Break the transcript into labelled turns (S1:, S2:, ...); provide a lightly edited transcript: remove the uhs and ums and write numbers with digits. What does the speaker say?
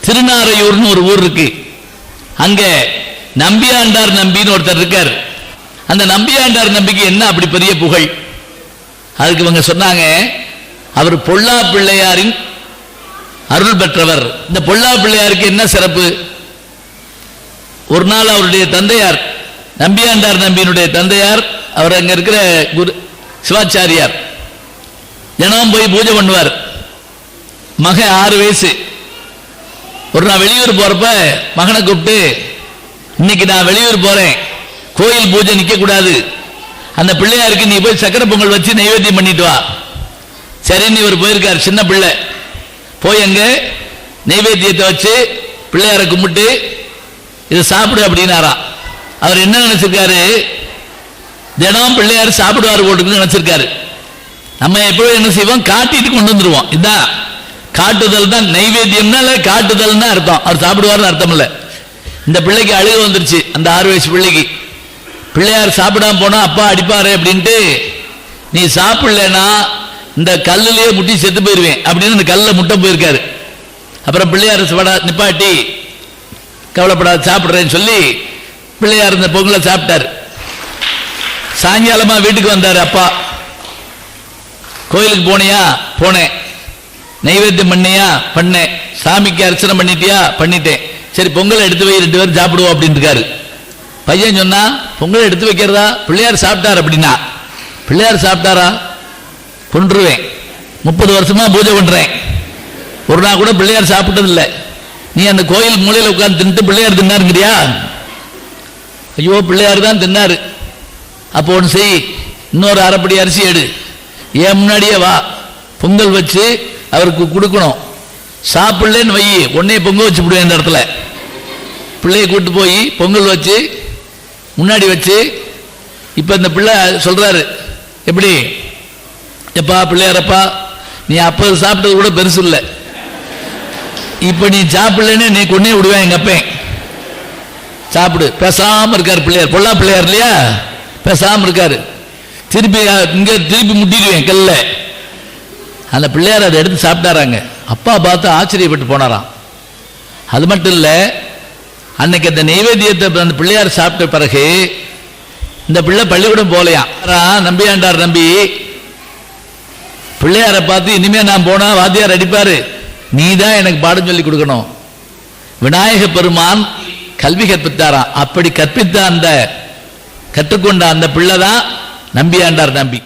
S1: திருநாரையூர்னு ஒரு ஊர் இருக்கு. அங்க நம்பியாண்டார் நம்பின்னு ஒருத்தர் இருக்கார். அந்த நம்பியாண்டார் நம்பிக்கு என்ன அப்படி பெரிய புகழ்? அதுக்கு இவங்க சொன்னாங்க, அவர் பொல்லா பிள்ளையாரின் அருள் பெற்றவர். இந்த பொல்லா பிள்ளையாருக்கு என்ன சிறப்பு? ஒரு நாள் அவருடைய தந்தையார், நம்பியாண்டார் நம்பியினுடைய தந்தையார், அவர் அங்க இருக்கிற குரு சிவாச்சாரியார், தினம் போய் பூஜை பண்ணுவார். மகன் 6 வயசு. ஒரு நாள் வெளியூர் போறப்ப மகனை கூப்பிட்டு, இன்னைக்கு நான் வெளியூர் போறேன், கோயில் பூஜை நிக்க கூடாது, அந்த பிள்ளையாருக்கு நீ போய் சக்கரை பொங்கல் வச்சு நைவேத்தியம் பண்ணிட்டு வா. சரின்னு இவர் போயிருக்கார். சின்ன பிள்ளை போய் அங்க நைவேத்தியத்தை வச்சு பிள்ளையாரை கும்பிட்டு இதை சாப்பிடு அப்படின்னாராம். அவர் என்ன நினைச்சிருக்காரு? தினம் பிள்ளையார் சாப்பிடுவார் போட்டுன்னு நினைச்சிருக்காரு. நம்ம எப்பவும் என்ன செய்வோம்? காட்டிட்டு கொண்டு வந்துருவோம். இதான் காட்டுதல் தான் நைவேத்தியம்னால காட்டுதல் தான் அர்த்தம். அவர் சாப்பிடுவார்னு அர்த்தம் இல்லை. இந்த பிள்ளைக்கு அழுக வந்துருச்சு. அந்த 6 வயசு பிள்ளைக்கு பிள்ளையார் சாப்பிடாம போனா அப்பா அடிப்பாரு அப்படின்ட்டு, நீ சாப்பிடலன்னா இந்த கல்லுலயே முட்டி செத்து போயிருவேன் அப்படின்னு இந்த கல்ல முட்டை போயிருக்காரு. அப்புறம் பிள்ளையார் நிப்பாட்டி, கவலைப்படாத சாப்பிடுறேன்னு சொல்லி பிள்ளையார் இந்த பொங்கலை சாப்பிட்டார். சாயங்காலமா வீட்டுக்கு வந்தாரு. அப்பா, கோயிலுக்கு போனியா? போனேன். நைவேத்தியம் பண்ணியா? பண்ணேன். சாமிக்கு அர்ச்சனை பண்ணிட்டியா? பண்ணிட்டேன். சரி, பொங்கல் எடுத்து வை, 2 பேரும் சாப்பிடுவோம் அப்படின்னு இருக்காரு. பையன் சொன்னா, பொங்கல் எடுத்து வைக்கிறதா? பிள்ளையார் சாப்பிட்டார் அப்படின்னா. பிள்ளையார் சாப்பிட்டாரா? கொன்றுவேன். 30 வருஷமா பூஜை பண்றேன், ஒரு நாள் கூட பிள்ளையார் சாப்பிட்டது இல்லை. நீ அந்த கோயில் மூலையில் உட்கார்ந்து தின்ட்டு பிள்ளையார் தின்னாருங்கிறியா? ஐயோ, பிள்ளையார் தான் தின்னாரு. அப்போ ஒன்று செய், இன்னொரு அரைப்படி அரிசி எடு, ஏன் முன்னாடியே வா, பொங்கல் வச்சு அவருக்கு கொடுக்கணும். சாப்பிடலன்னு வை, உடனே பொங்கல் வச்சு விடுவேன். இந்த இடத்துல பிள்ளையை கூட்டு போய் பொங்கல் வச்சு முன்னாடி வச்சு, இப்ப இந்த பிள்ளை சொல்றாரு, எப்படி? எப்பா பிள்ளையாரப்பா, நீ அப்ப சாப்பிட்டது கூட பெருசு இல்லை, இப்ப நீ சாப்பிடலன்னு நீ கொன்னே விடுவேன் எங்க அப்பேன், சாப்பிடு. பேசாம இருக்காரு பிள்ளையார். பொல்லா பிள்ளையார் இல்லையா? பேசாம இருக்காரு. திருப்பி இங்க திருப்பி முட்டிடுவேன் கல்ல. அந்த பிள்ளையார் அதை எடுத்து சாப்பிட்டாராங்க. அப்பா பார்த்து ஆச்சரியப்பட்டு போனாராம். அது மட்டும் இல்ல, அன்னைக்கு அந்த நைவேத்தியத்தை அந்த பிள்ளையார் சாப்பிட்ட பிறகு இந்த பிள்ளை பள்ளிக்கூடம் போலையாம். நம்பியாண்டார் நம்பி பிள்ளையாரை பார்த்து, இனிமே நான் போனா வாத்தியார் அடிப்பாரு, நீ தான் எனக்கு பாடம் சொல்லி கொடுக்கணும். விநாயக பெருமான் கல்வி கற்பித்தாராம். அப்படி கற்பித்த அந்த கற்றுக்கொண்ட அந்த பிள்ளை தான் நம்பியாண்டார் நம்பி.